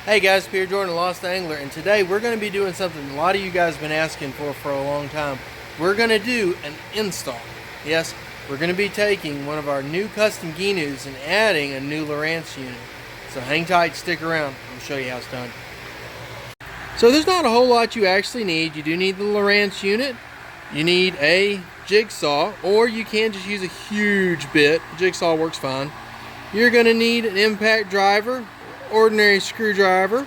Hey guys, Pierre Jordan, Lost Angler, and today we're going to be doing something a lot of you guys have been asking for a long time. We're going to do an install. Yes, we're going to be taking one of our new custom GNUs and adding a new Lowrance unit. So hang tight, stick around, I'll show you how it's done. So there's not a whole lot you actually need. You do need the Lowrance unit. You need a jigsaw, or you can just use a huge bit. Jigsaw works fine. You're going to need an impact driver, ordinary screwdriver,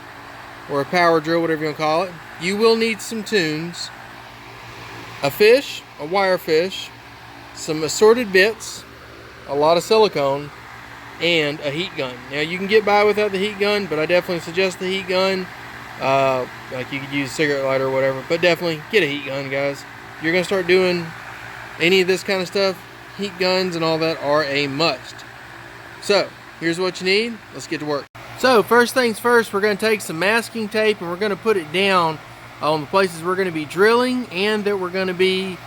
or a power drill, whatever you want to call it. You will need some tunes, a fish, a wire fish, some assorted bits, a lot of silicone, and a heat gun. Now you can get by without the heat gun, but I definitely suggest the heat gun. Like you could use a cigarette lighter or whatever, but definitely get a heat gun, guys. You're going to start doing any of this kind of stuff, heat guns and all that are a must. So here's what you need. Let's get to work. So first things first, we're going to take some masking tape and we're going to put it down on the places we're going to be drilling and that we're going to be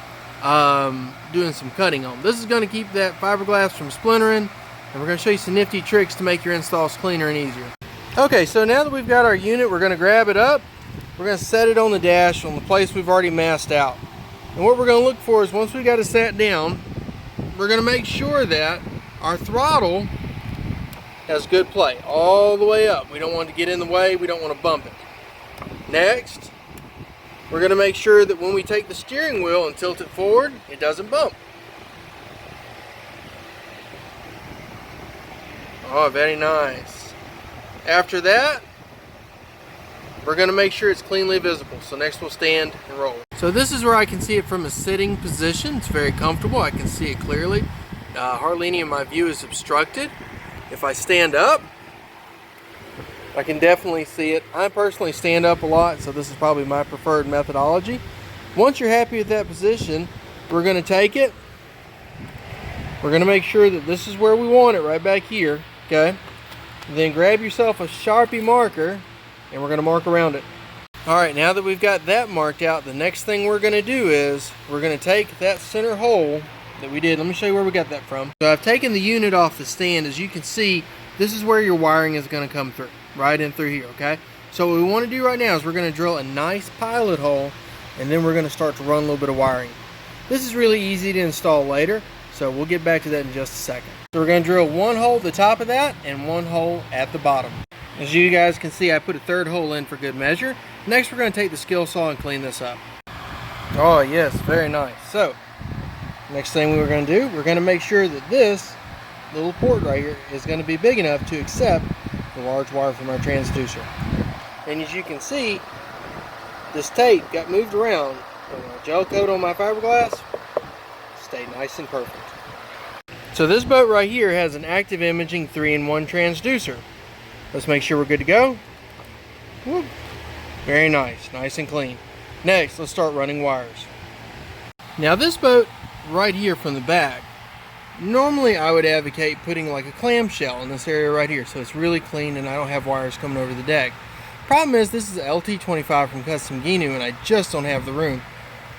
doing some cutting on. This is going to keep that fiberglass from splintering, and we're going to show you some nifty tricks to make your installs cleaner and easier. Okay, so now that we've got our unit, we're going to grab it up. We're going to set it on the dash on the place we've already masked out. And what we're going to look for is, once we got it sat down, we're going to make sure that our throttle has good play all the way up. We don't want to get in the way, we don't want to bump it. Next, we're going to make sure that when we take the steering wheel and tilt it forward, it doesn't bump. Oh, very nice. After that, we're going to make sure it's cleanly visible. So next we'll stand and roll. So this is where I can see it from a sitting position. It's very comfortable. I can see it clearly. Hardly any of my view is obstructed. If I stand up, I can definitely see it. I personally stand up a lot, so this is probably my preferred methodology. Once you're happy with that position, we're going to take it. We're going to make sure that this is where we want it, right back here. Okay? And then grab yourself a Sharpie marker, and we're going to mark around it. Alright, now that we've got that marked out, the next thing we're going to do is we're going to take that center hole that we did. Let me show you where we got that from. So I've taken the unit off the stand. As you can see, this is where your wiring is going to come through, right in through here. Okay, so what we want to do right now is we're going to drill a nice pilot hole, and then we're going to start to run a little bit of wiring. This is really easy to install later, so we'll get back to that in just a second. So we're going to drill one hole at the top of that and one hole at the bottom. As you guys can see, I put a third hole in for good measure. Next, we're going to take the skill saw and clean this up. Oh yes, very nice. So next thing we're going to do, we're going to make sure that this little port right here is going to be big enough to accept the large wire from our transducer. And as you can see, this tape got moved around, but when I gel coat on my fiberglass, stayed nice and perfect. So this boat right here has an active imaging 3-in-1 transducer. Let's make sure we're good to go. Whoop. Very nice, nice and clean. Next, let's start running wires. Now this boat right here from the back, normally I would advocate putting like a clamshell in this area right here so it's really clean and I don't have wires coming over the deck. Problem is, this is an LT25 from Custom GNU and I just don't have the room.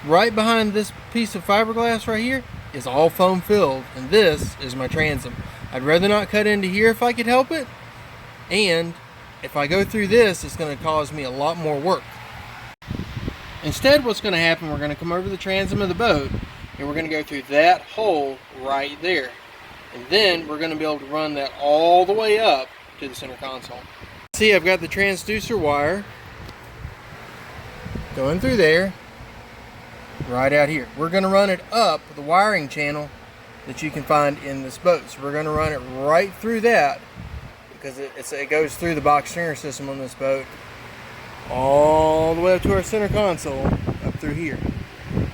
Right behind this piece of fiberglass right here is all foam filled, and this is my transom. I'd rather not cut into here if I could help it, and if I go through this, it's going to cause me a lot more work. Instead, what's going to happen, we're going to come over the transom of the boat and we're going to go through that hole right there, and then we're going to be able to run that all the way up to the center console. See, I've got the transducer wire going through there, right out here. We're going to run it up the wiring channel that you can find in this boat. So we're going to run it right through that, because it goes through the box stringer system on this boat all the way up to our center console up through here.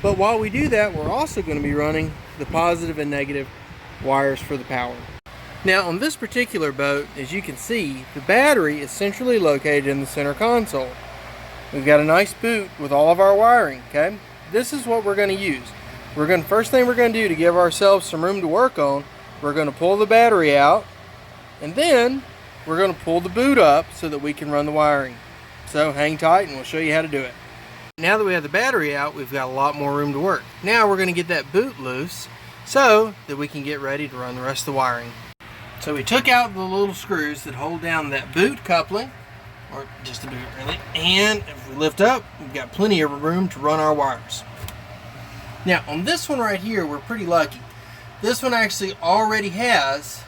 But while we do that, we're also going to be running the positive and negative wires for the power. Now on this particular boat, as you can see, the battery is centrally located in the center console. We've got a nice boot with all of our wiring. Okay, this is what we're going to use. First thing we're going to do to give ourselves some room to work on, we're going to pull the battery out, and then we're going to pull the boot up so that we can run the wiring. So hang tight and we'll show you how to do it. Now that we have the battery out, we've got a lot more room to work. Now we're going to get that boot loose so that we can get ready to run the rest of the wiring. So we took out the little screws that hold down that boot coupling, or just a bit really. And if we lift up, we've got plenty of room to run our wires. Now on this one right here, we're pretty lucky. This one actually already has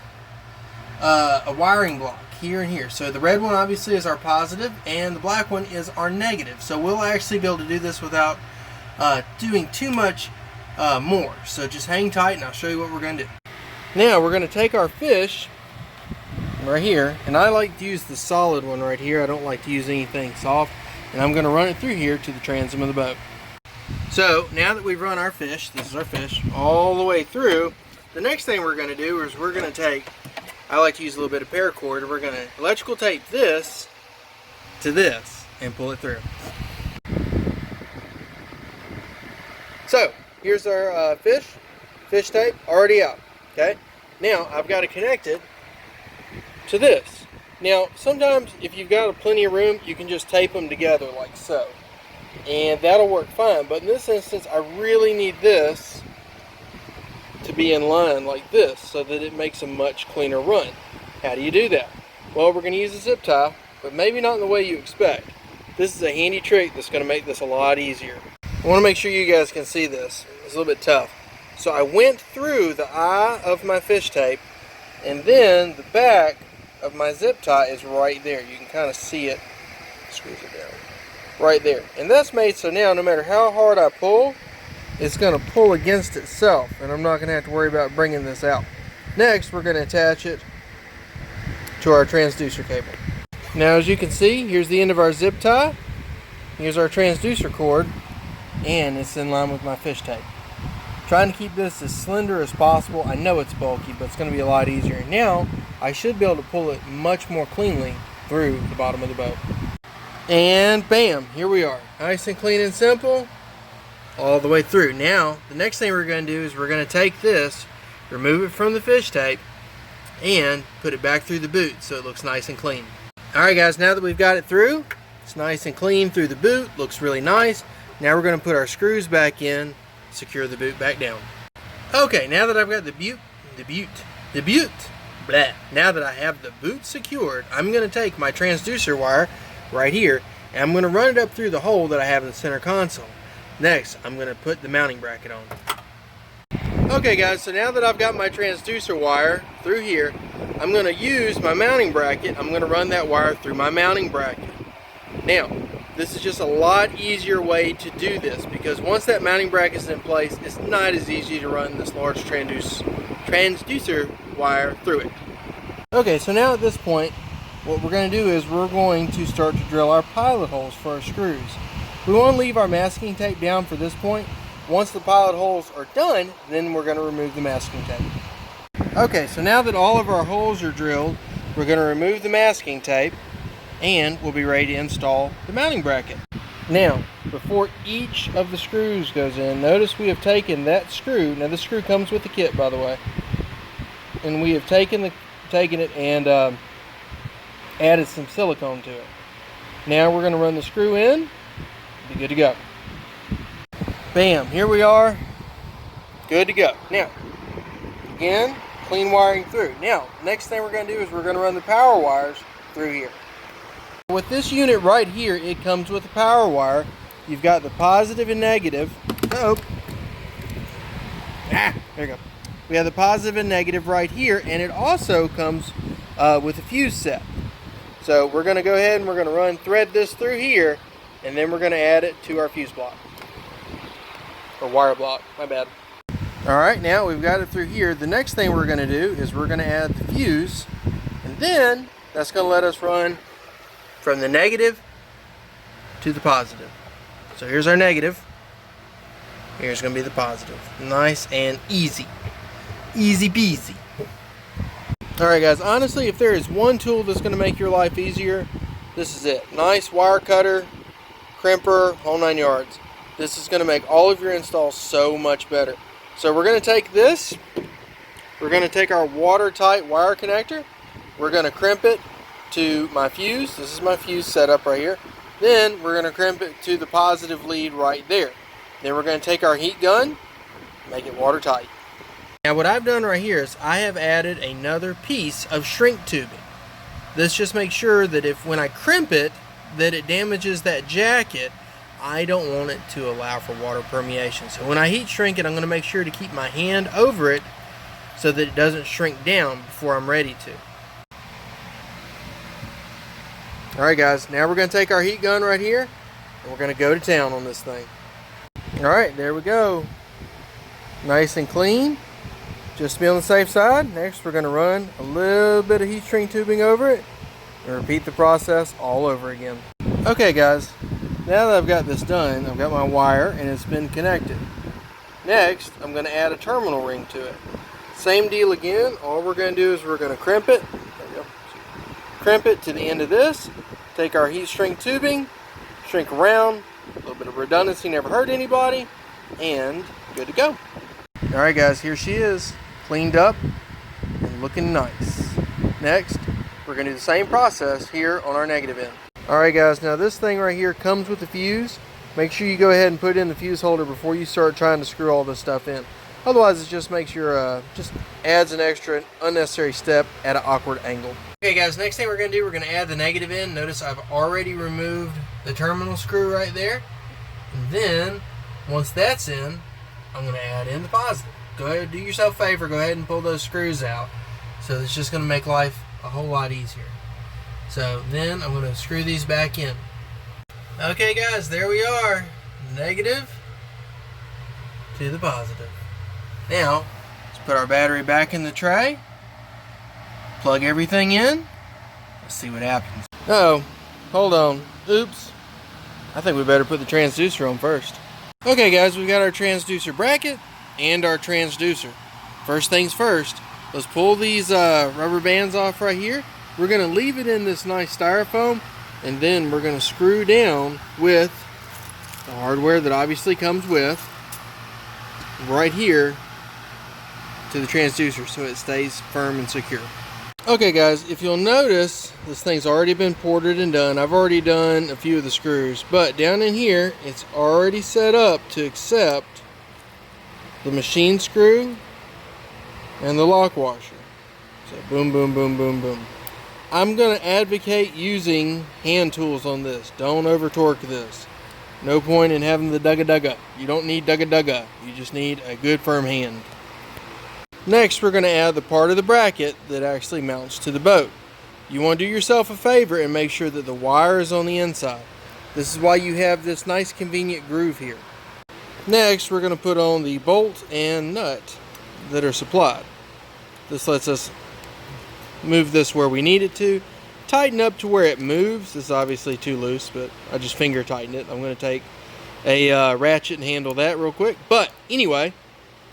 a wiring block here and here. So the red one obviously is our positive and the black one is our negative. So we'll actually be able to do this without doing too much more. So just hang tight and I'll show you what we're going to do. Now we're going to take our fish right here, and I like to use the solid one right here. I don't like to use anything soft, and I'm going to run it through here to the transom of the boat. So now that we've run our fish, this is our fish, all the way through, the next thing we're going to do is we're going to take, I like to use a little bit of paracord, we're going to electrical tape this to this and pull it through. So here's our fish tape already out. Okay, now I've got to connect it to this. Now sometimes if you've got plenty of room, you can just tape them together like so, and that'll work fine. But in this instance, I really need this to be in line like this so that it makes a much cleaner run. How do you do that? Well, we're going to use a zip tie, but maybe not in the way you expect. This is a handy trick that's going to make this a lot easier. I want to make sure you guys can see this. It's a little bit tough. So I went through the eye of my fish tape, and then the back of my zip tie is right there. You can kind of see it. Squeeze it down. Right there. And that's made so now no matter how hard I pull, it's going to pull against itself, and I'm not going to have to worry about bringing this out. Next, we're going to attach it to our transducer cable. Now as you can see, here's the end of our zip tie. Here's our transducer cord, and it's in line with my fish tape. Trying to keep this as slender as possible. I know it's bulky, but it's going to be a lot easier. Now, I should be able to pull it much more cleanly through the bottom of the boat. And bam, here we are. Nice and clean and simple, all the way through. Now, the next thing we're going to do is we're going to take this, remove it from the fish tape, and put it back through the boot so it looks nice and clean. Alright guys, now that we've got it through, it's nice and clean through the boot, looks really nice. Now we're going to put our screws back in, secure the boot back down. Okay, now that I've got now that I have the boot secured, I'm going to take my transducer wire right here, and I'm going to run it up through the hole that I have in the center console. Next, I'm going to put the mounting bracket on. Okay guys, so now that I've got my transducer wire through here, I'm going to use my mounting bracket. I'm going to run that wire through my mounting bracket. Now, this is just a lot easier way to do this, because once that mounting bracket is in place, it's not as easy to run this large transducer wire through it. Okay, so now at this point, what we're going to do is we're going to start to drill our pilot holes for our screws. We want to leave our masking tape down for this point. Once the pilot holes are done, then we're going to remove the masking tape. Okay, so now that all of our holes are drilled, we're going to remove the masking tape, and we'll be ready to install the mounting bracket. Now, before each of the screws goes in, notice we have taken that screw. Now, this screw comes with the kit, by the way, and we have taken it and added some silicone to it. Now we're going to run the screw in. Be good to go. Bam! Here we are. Good to go. Now, again, clean wiring through. Now, next thing we're going to do is we're going to run the power wires through here. With this unit right here, it comes with a power wire. You've got the positive and negative. There you go. We have the positive and negative right here, and it also comes with a fuse set. So we're going to go ahead and we're going to thread this through here, and then we're going to add it to our fuse block. Or wire block, my bad. Alright, now we've got it through here. The next thing we're going to do is we're going to add the fuse, and then that's going to let us run from the negative to the positive. So here's our negative. Here's going to be the positive. Nice and easy. Easy peasy. Alright guys, honestly, if there is one tool that's going to make your life easier, this is it. Nice wire cutter, crimper, whole 9 yards. This is going to make all of your installs so much better. So we're going to take this, we're going to take our watertight wire connector, we're going to crimp it to my fuse. This is my fuse setup right here. Then we're going to crimp it to the positive lead right there. Then we're going to take our heat gun, make it watertight. Now what I've done right here is I have added another piece of shrink tubing. This just makes sure that if when I crimp it, that it damages that jacket. I don't want it to allow for water permeation. So when I heat shrink it, I'm going to make sure to keep my hand over it so that it doesn't shrink down before I'm ready to. Alright guys, now we're going to take our heat gun right here and we're going to go to town on this thing. Alright, there we go. Nice and clean. Just to be on the safe side, next we're going to run a little bit of heat shrink tubing over it and repeat the process all over again. Okay guys, now that I've got this done, I've got my wire and it's been connected. Next, I'm going to add a terminal ring to it. Same deal again. All we're going to do is we're going to crimp it. There we go. Crimp it to the end of this. Take our heat shrink tubing, shrink around. A little bit of redundancy never hurt anybody, and good to go. Alright guys, here she is, cleaned up and looking nice. Next, we're going to do the same process here on our negative end. Alright guys, now this thing right here comes with a fuse. Make sure you go ahead and put it in the fuse holder before you start trying to screw all this stuff in. Otherwise it just makes your, just adds an extra unnecessary step at an awkward angle. Okay guys, next thing we're going to do, we're going to add the negative end. Notice I've already removed the terminal screw right there. And then, once that's in, I'm going to add in the positive. Go ahead, do yourself a favor, go ahead and pull those screws out. So it's just going to make life a whole lot easier. So then I'm going to screw these back in. Okay guys, there we are. Negative to the positive. Now, let's put our battery back in the tray. Plug everything in. Let's see what happens. Oh, hold on. Oops. I think we better put the transducer on first. Okay guys, we've got our transducer bracket and our transducer. First things first, let's pull these rubber bands off right here. We're going to leave it in this nice styrofoam, and then we're going to screw down with the hardware that obviously comes with right here to the transducer so it stays firm and secure. Okay guys, if you'll notice, this thing's already been ported and done. I've already done a few of the screws, but down in here it's already set up to accept the machine screw and the lock washer. So boom, boom, boom, boom, boom. I'm going to advocate using hand tools on this. Don't over torque this. No point in having the dugga-dugga. You don't need dugga-dugga. You just need a good firm hand. Next, we're going to add the part of the bracket that actually mounts to the boat. You want to do yourself a favor and make sure that the wire is on the inside. This is why you have this nice convenient groove here. Next, we're going to put on the bolt and nut that are supplied. This lets us move this where we need it to. Tighten up to where it moves. This is obviously too loose, but I just finger tighten it. I'm going to take a ratchet and handle that real quick. But anyway,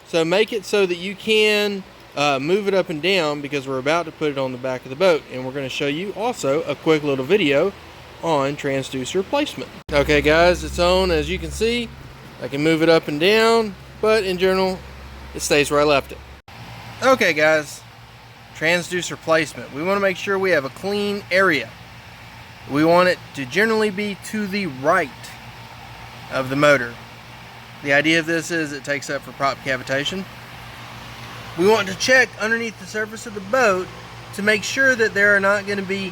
so make it so that you can move it up and down, because we're about to put it on the back of the boat, and we're going to show you also a quick little video on transducer placement. Okay guys, it's on. As you can see, I can move it up and down, but in general it stays where I left it. Okay guys, transducer placement. We want to make sure we have a clean area. We want it to generally be to the right of the motor. The idea of this is it takes up for prop cavitation. We want to check underneath the surface of the boat to make sure that there are not going to be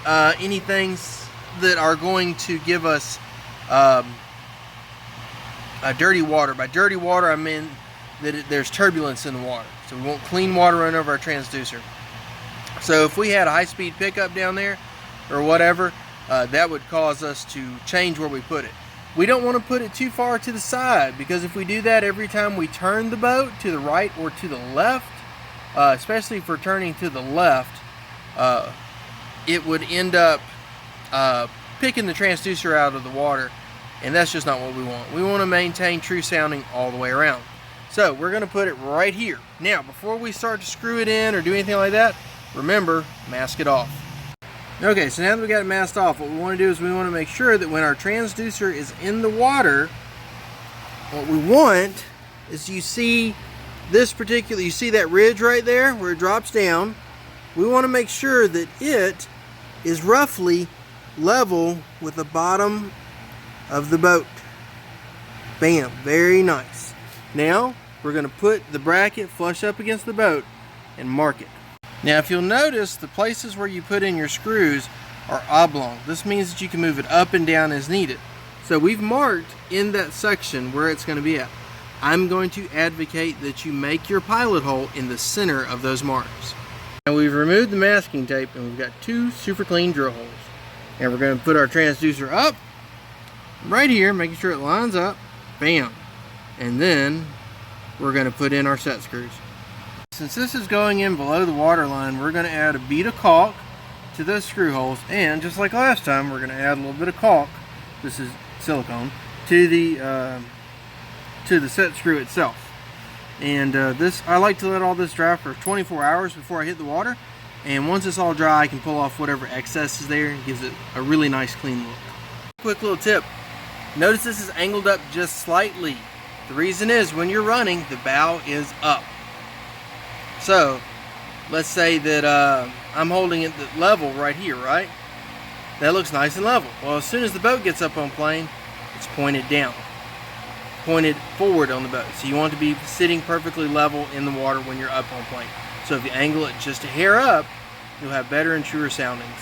any things that are going to give us dirty water. By dirty water, I mean that there's turbulence in the water. So we want clean water run over our transducer. So if we had a high-speed pickup down there or whatever, that would cause us to change where we put it. We don't want to put it too far to the side, because if we do that every time we turn the boat to the right or to the left, especially if we're turning to the left, it would end up picking the transducer out of the water, and that's just not what we want. We want to maintain true sounding all the way around. So we're going to put it right here. Now, before we start to screw it in or do anything like that, remember, mask it off. Okay, so now that we got it masked off, what we want to do is we want to make sure that when our transducer is in the water, what we want is, you see this particular, you see that ridge right there where it drops down? We want to make sure that it is roughly level with the bottom of the boat. Bam, very nice. Now, we're going to put the bracket flush up against the boat and mark it. Now if you'll notice, the places where you put in your screws are oblong. This means that you can move it up and down as needed. So we've marked in that section where it's going to be at. I'm going to advocate that you make your pilot hole in the center of those marks. Now we've removed the masking tape and we've got 2 super clean drill holes. And we're going to put our transducer up right here, making sure it lines up. Bam. And then we're going to put in our set screws. Since this is going in below the water line, we're going to add a bead of caulk to those screw holes, and just like last time, we're going to add a little bit of caulk, this is silicone, to the set screw itself. And this, I like to let all this dry for 24 hours before I hit the water, and once it's all dry, I can pull off whatever excess is there and gives it a really nice clean look. Quick little tip, notice this is angled up just slightly. The reason is when you're running, the bow is up. So let's say that I'm holding it at level right here, right? That looks nice and level. Well, as soon as the boat gets up on plane, it's pointed down, pointed forward on the boat. So you want to be sitting perfectly level in the water when you're up on plane. So if you angle it just a hair up, you'll have better and truer soundings.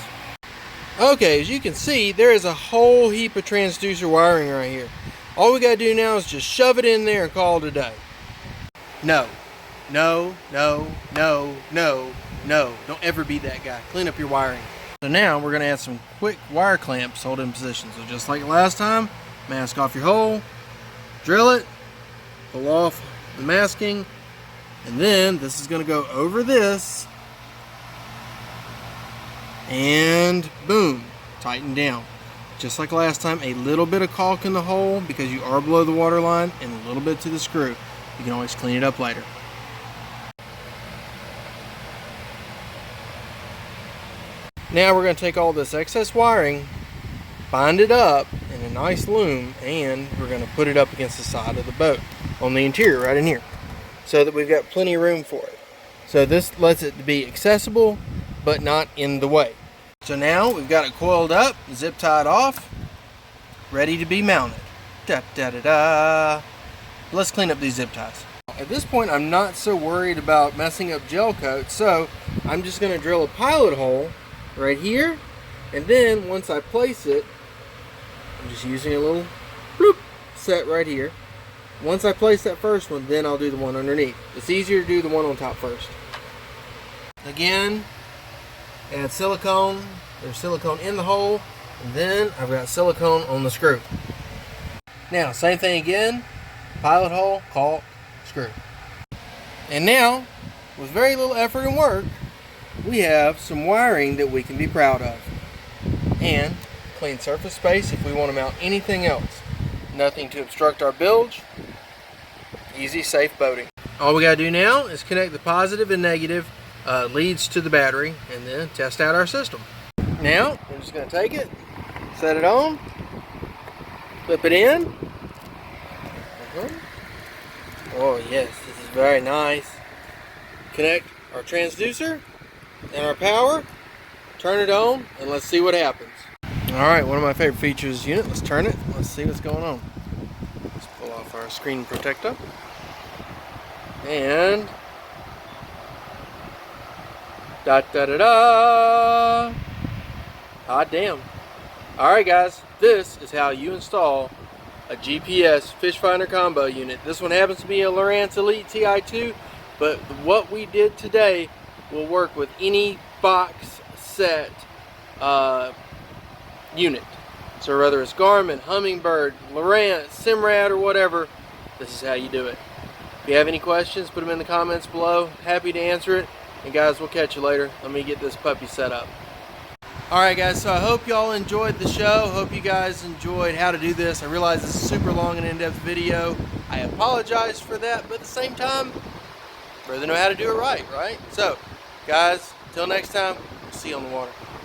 Okay, as you can see, there is a whole heap of transducer wiring right here. All we gotta do now is just shove it in there and call it a day. No. No, no, no, no, no. Don't ever be that guy. Clean up your wiring. So now we're going to add some quick wire clamps hold in position. So just like last time, mask off your hole, drill it, pull off the masking, and then this is going to go over this, and boom, tighten down. Just like last time, a little bit of caulk in the hole because you are below the water line, and a little bit to the screw. You can always clean it up later. Now we're going to take all this excess wiring, bind it up in a nice loom, and we're going to put it up against the side of the boat on the interior right in here so that we've got plenty of room for it. So this lets it be accessible but not in the way. So now we've got it coiled up, zip tied off, ready to be mounted. Da, da, da, da. Let's clean up these zip ties. At this point, I'm not so worried about messing up gel coat, so I'm just going to drill a pilot hole right here, and then once I place it, I'm just using a little bloop set right here. Once I place that first one, then I'll do the one underneath. It's easier to do the one on top first. Again, add silicone. There's silicone in the hole, and then I've got silicone on the screw. Now, same thing again, pilot hole, caulk, screw. And now, with very little effort and work, we have some wiring that we can be proud of. And clean surface space if we want to mount anything else. Nothing to obstruct our bilge. Easy, safe boating. All we gotta do now is connect the positive and negative leads to the battery and then test out our system. Now, we're just gonna take it, set it on, flip it in. Oh yes, this is very nice. Connect our transducer and our power, turn it on, and let's see what happens. Alright, one of my favorite features of this unit. Let's turn it, let's see what's going on. Let's pull off our screen protector. And da da da da. Hot damn. Alright guys, this is how you install a GPS Fishfinder combo unit. This one happens to be a Lowrance Elite Ti-2, but what we did today will work with any box set unit. So whether it's Garmin, Humminbird, Lowrance, Simrad, or whatever, this is how you do it. If you have any questions, put them in the comments below. Happy to answer it. And guys, we'll catch you later. Let me get this puppy set up. Alright guys, so I hope y'all enjoyed the show. Hope you guys enjoyed how to do this. I realize this is a super long and in-depth video. I apologize for that, but at the same time, rather know how to do it right? So, guys, till next time, see you on the water.